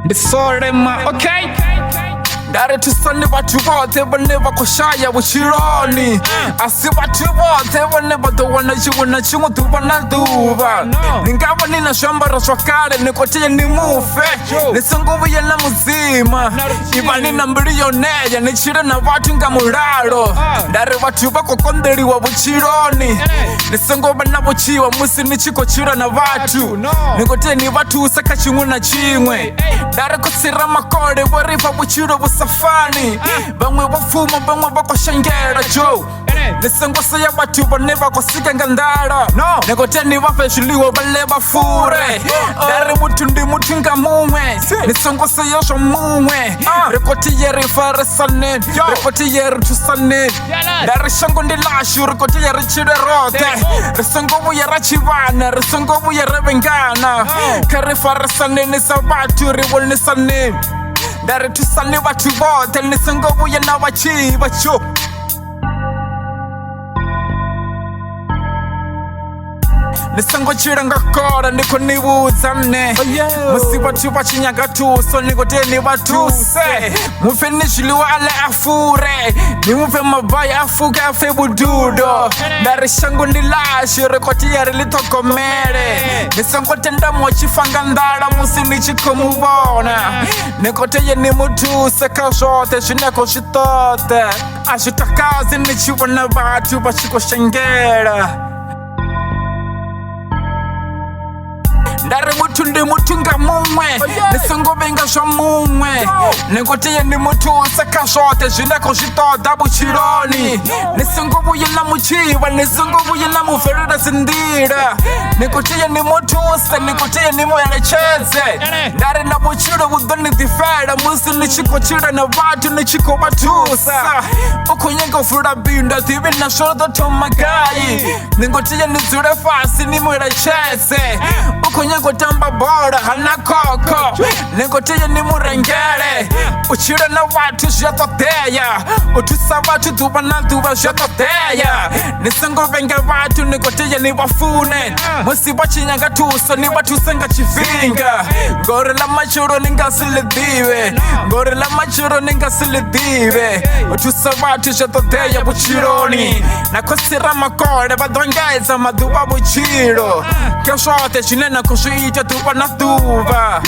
Ndi Sole okay? Ndari Thusani vatu vote vane vakoshaya vuchiloni asi vatu vote vane vadowana chiwona chimwe duva na duva ningava nina zviambaro zvakare nikoteye nimufe nisingovuye na muzima iva nina mbiliyoneya nichile na vatu nga mulalo ndari vatu vakokondeliwa vuchiloni nisingova na vuchiwa musi nichikochila na vatu nikoteye ni vatu usaka chimwe na chimwe ndari kusira makole voriva vuchilo safani bamwe bafuma bamwe bakoshengera jo nisengoso ya batu bane bakosika ngandala nekoteni bafeshiliwo bale bafure dari mutu ndi mutu nga mumwe nisengoso yosho mumwe rekoti yeri faresane rekoti yeri Thusani dari shango ndi lashu rekoti yeri chiderote resengobu yera chivana resengobu yera bengana kari faresane nisabatu riwonisane Ndari Thusani vatu vote nisingovuye na vachiva cho nisangochila ngakora niko nivudzane musi vatu vachinyaga tuso nikote ni vatuse mufe nishiliwa ale afure nimufe mabaya afuke afe bududo ndari shangu ndilashi rekoti yari litokomele nisangotenda mochifanga ndala musi nichikomuvona nikoteye nimutuse kashote shineko shitote ashitakazi nichivona vatu vachikoshengela Ndari mutu ndi mutu nga mumwe nisingovenga zva mumwe nikoteye ni mutu sekashote zvineko zvitoda vuchiloni nisingovuye na muchiva nisingovuye na muferera zindira nikoteye ni mutuse nikoteye ni muyelecedze ndari na vuchilo vudonidifela musi nichikochila na vatu nichikovatusa ukunyenga ufula binda tivi na sholodotomagayi nikoteye nidzule fasi ni muyelecedze Kutamba bora hana koko nikoteye ni murengele uchile na watu zhatoteya utusa watu duva na duva zhatoteya nisingovenga watu nikoteye ni wafune musi vachinyanga tuso ni vatusenga chivinga ngori la machuro ningasilidive ngori la machuro ningasilidive utusa watu zhatoteya vuchiloni nakosira makole vadongeza maduva vuchilo keshote chinena kushita tuva na tuva